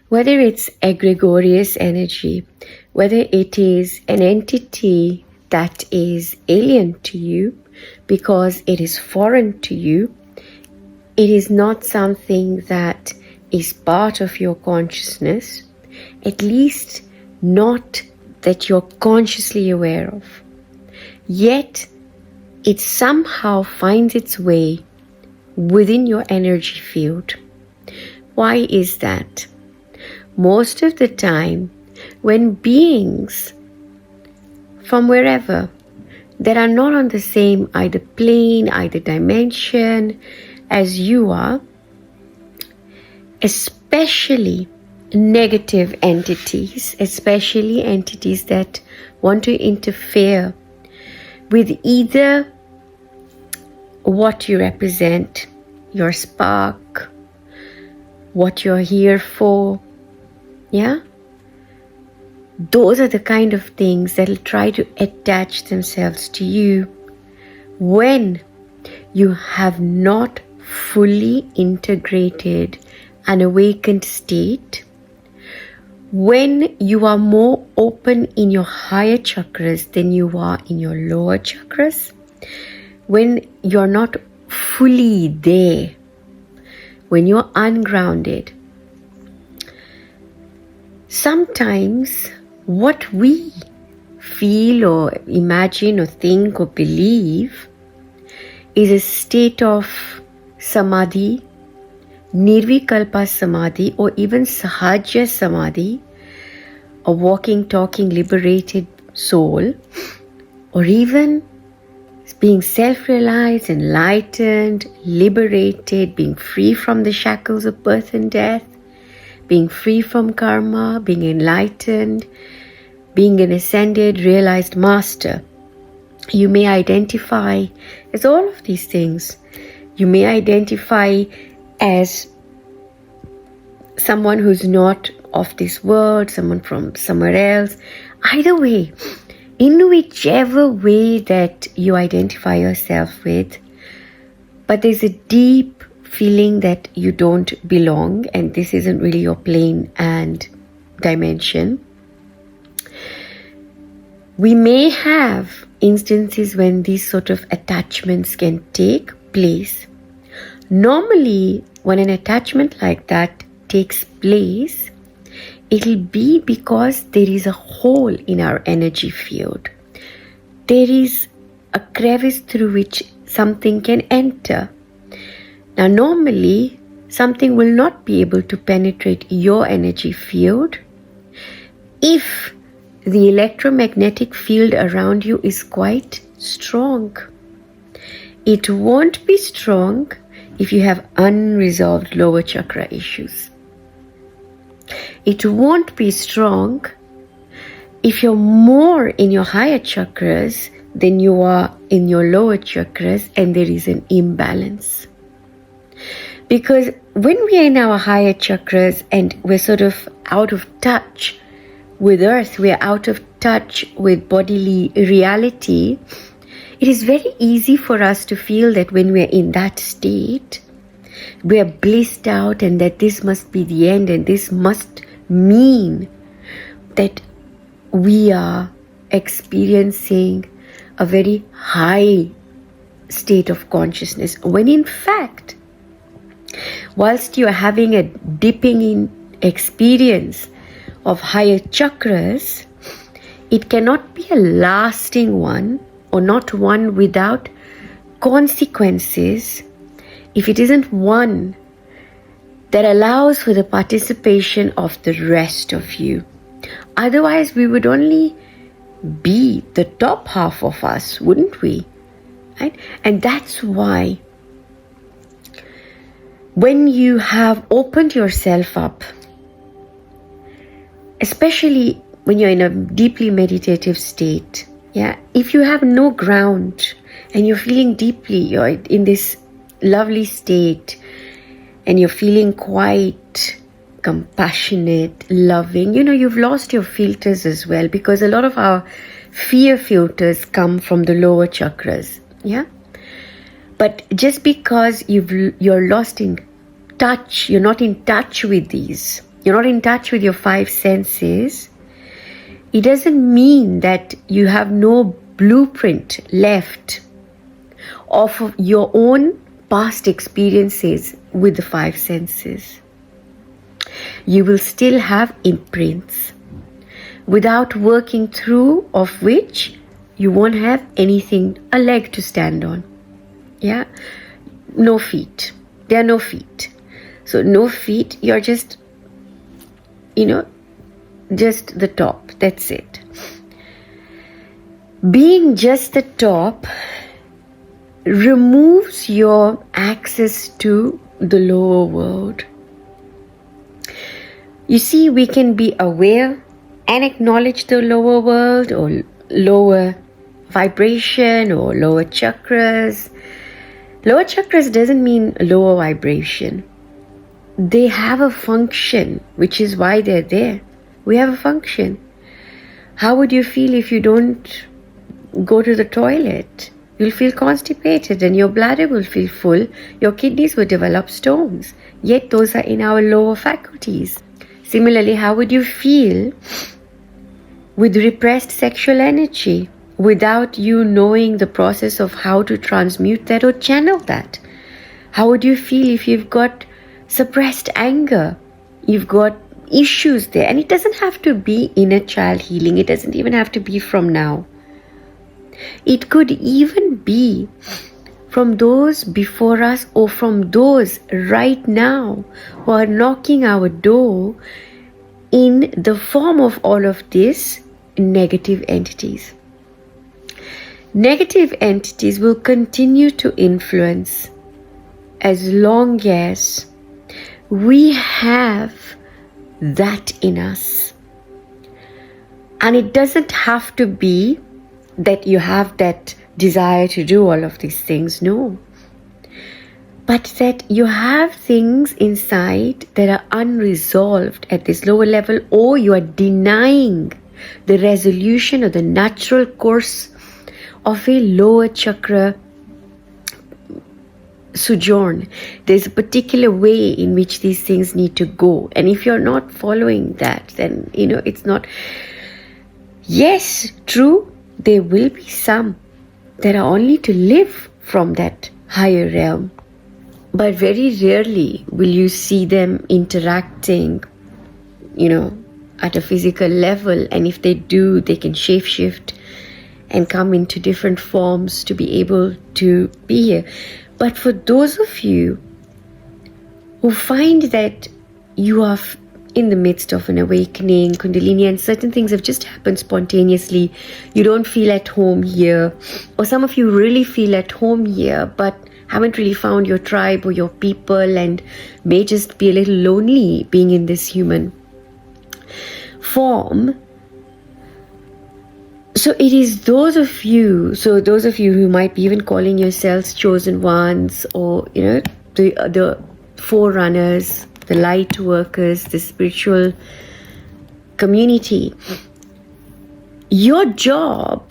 Whether it's egregious energy, whether it is an entity that is alien to you because it is foreign to you, it is not something that is part of your consciousness, at least not that you're consciously aware of. Yet, it somehow finds its way within your energy field. Why is that? Most of the time, when beings from wherever that are not on the same either plane, either dimension as you are, especially negative entities, especially entities that want to interfere with either what you represent, your spark, what you're here for, yeah? Those are the kind of things that'll try to attach themselves to you when you have not fully integrated an awakened state, when you are more open in your higher chakras than you are in your lower chakras, when you're not fully there, when you're ungrounded. Sometimes what we feel or imagine or think or believe is a state of samadhi, nirvikalpa samadhi, or even sahaja samadhi, a walking, talking, liberated soul, or even being self-realized, enlightened, liberated, being free from the shackles of birth and death, being free from karma, being enlightened, being an ascended, realized master. You may identify as all of these things. You may identify as someone who's not of this world, someone from somewhere else. Either way, in whichever way that you identify yourself with, but there's a deep feeling that you don't belong and this isn't really your plane and dimension. We may have instances when these sort of attachments can take place. Normally, when an attachment like that takes place, it'll be because there is a hole in our energy field. There is a crevice through which something can enter. Now, normally, something will not be able to penetrate your energy field if the electromagnetic field around you is quite strong. It won't be strong if you have unresolved lower chakra issues. It won't be strong if you're more in your higher chakras than you are in your lower chakras and there is an imbalance. Because when we are in our higher chakras and we're sort of out of touch with earth, we're out of touch with bodily reality, it is very easy for us to feel that when we're in that state, we're blissed out and that this must be the end and this must mean that we are experiencing a very high state of consciousness. When in fact, whilst you are having a dipping in experience of higher chakras, it cannot be a lasting one or not one without consequences if it isn't one that allows for the participation of the rest of you. Otherwise, we would only be the top half of us, wouldn't we? Right? And that's why when you have opened yourself up, especially when you're in a deeply meditative state, if you have no ground and you're feeling deeply, you're in this lovely state and you're feeling quite compassionate, loving, you've lost your filters as well, because a lot of our fear filters come from the lower chakras. But just because you're lost in touch, you're not in touch with these, you're not in touch with your five senses, it doesn't mean that you have no blueprint left of your own past experiences with the five senses. You will still have imprints, without working through of which you won't have anything, a leg to stand on. Yeah? No feet. There are no feet. So no feet, you're just, just the top. That's it. Being just the top removes your access to the lower world. You see, we can be aware and acknowledge the lower world or lower vibration or lower chakras. Lower chakras doesn't mean lower vibration. They have a function, which is why they're there. We have a function. How would you feel if you don't go to the toilet? You'll feel constipated and your bladder will feel full. Your kidneys will develop stones. Yet those are in our lower faculties. Similarly, how would you feel with repressed sexual energy without you knowing the process of how to transmute that or channel that? How would you feel if you've got suppressed anger? You've got issues there. And it doesn't have to be inner child healing. It doesn't even have to be from now. It could even be from those before us or from those right now who are knocking our door in the form of all of this negative entities. Negative entities will continue to influence as long as we have that in us. And it doesn't have to be that you have that desire to do all of these things, no. But that you have things inside that are unresolved at this lower level, or you are denying the resolution or the natural course of a lower chakra sojourn. There's a particular way in which these things need to go. And if you're not following that, then, it's not. Yes, true, there will be some that are only to live from that higher realm. But very rarely will you see them interacting, at a physical level. And if they do, they can shape-shift and come into different forms to be able to be here. But for those of you who find that you are in the midst of an awakening, Kundalini, and certain things have just happened spontaneously, you don't feel at home here, or some of you really feel at home here, but haven't really found your tribe or your people and may just be a little lonely being in this human form. So it is those of you who might be even calling yourselves chosen ones, or the forerunners, the light workers, the spiritual community. Your job,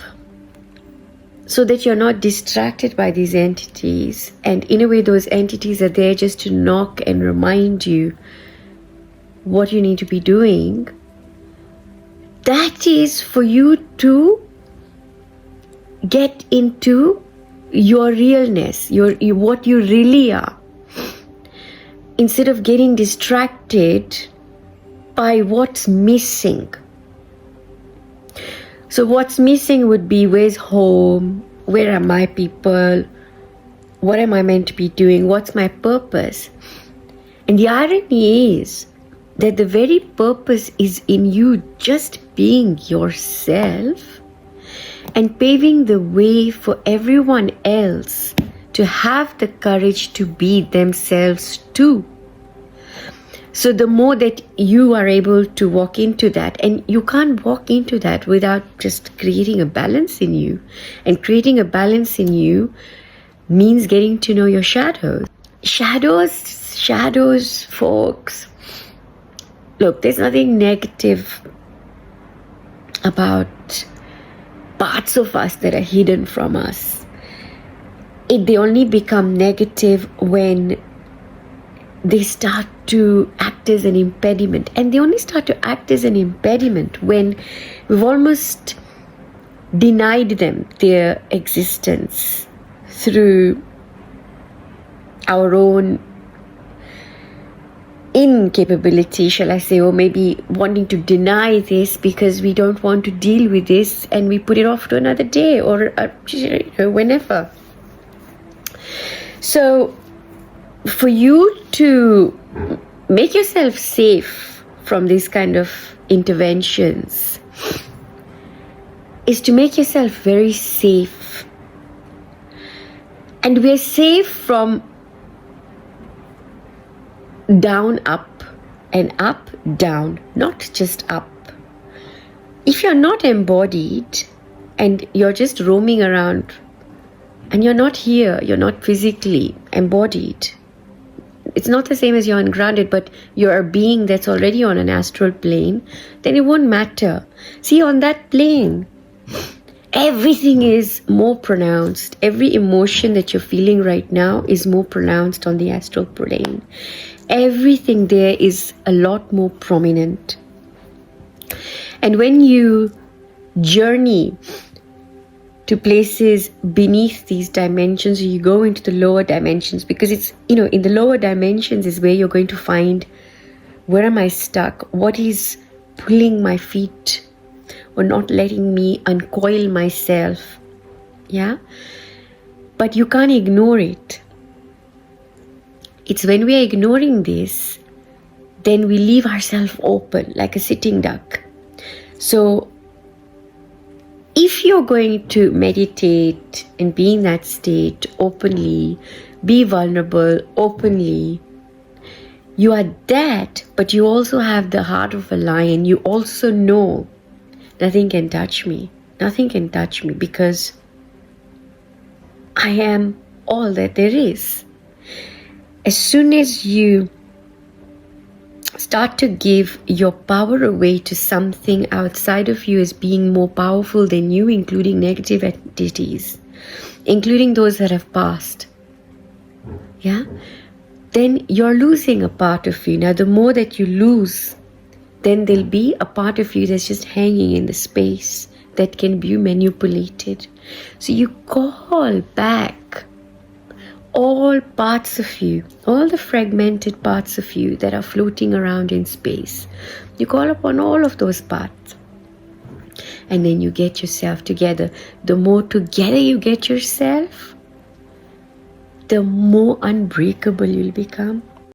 so that you're not distracted by these entities, and in a way those entities are there just to knock and remind you what you need to be doing, that is for you to get into your realness, what you really are, instead of getting distracted by what's missing. So what's missing would be, where's home? Where are my people? What am I meant to be doing? What's my purpose? And the irony is that the very purpose is in you just being yourself and paving the way for everyone else to have the courage to be themselves too. So the more that you are able to walk into that, and you can't walk into that without just creating a balance in you. And creating a balance in you means getting to know your shadows. Shadows, folks. Look, there's nothing negative about parts of us that are hidden from us. They only become negative when they start to act as an impediment. And they only start to act as an impediment when we've almost denied them their existence through our own incapability, shall I say, or maybe wanting to deny this because we don't want to deal with this, and we put it off to another day or whenever. So for you to make yourself safe from these kind of interventions is to make yourself very safe. And we're safe from down, up, and up, down, not just up. If you're not embodied and you're just roaming around and you're not here, you're not physically embodied, it's not the same as you're ungrounded, but you're a being that's already on an astral plane, then it won't matter. See, on that plane, everything is more pronounced. Every emotion that you're feeling right now is more pronounced on the astral plane. Everything there is a lot more prominent. And when you journey to places beneath these dimensions, you go into the lower dimensions, because it's, in the lower dimensions is where you're going to find, where am I stuck? What is pulling my feet or not letting me uncoil myself? Yeah? But you can't ignore it. It's when we are ignoring this, then we leave ourselves open like a sitting duck. So if you're going to meditate and be in that state openly, be vulnerable openly, you are that, but you also have the heart of a lion. You also know nothing can touch me. Nothing can touch me because I am all that there is. As soon as you start to give your power away to something outside of you as being more powerful than you, including negative entities, including those that have passed, then you're losing a part of you. Now, the more that you lose, then there'll be a part of you that's just hanging in the space that can be manipulated. So you call back all parts of you, all the fragmented parts of you that are floating around in space. You call upon all of those parts. And then you get yourself together. The more together you get yourself, the more unbreakable you'll become.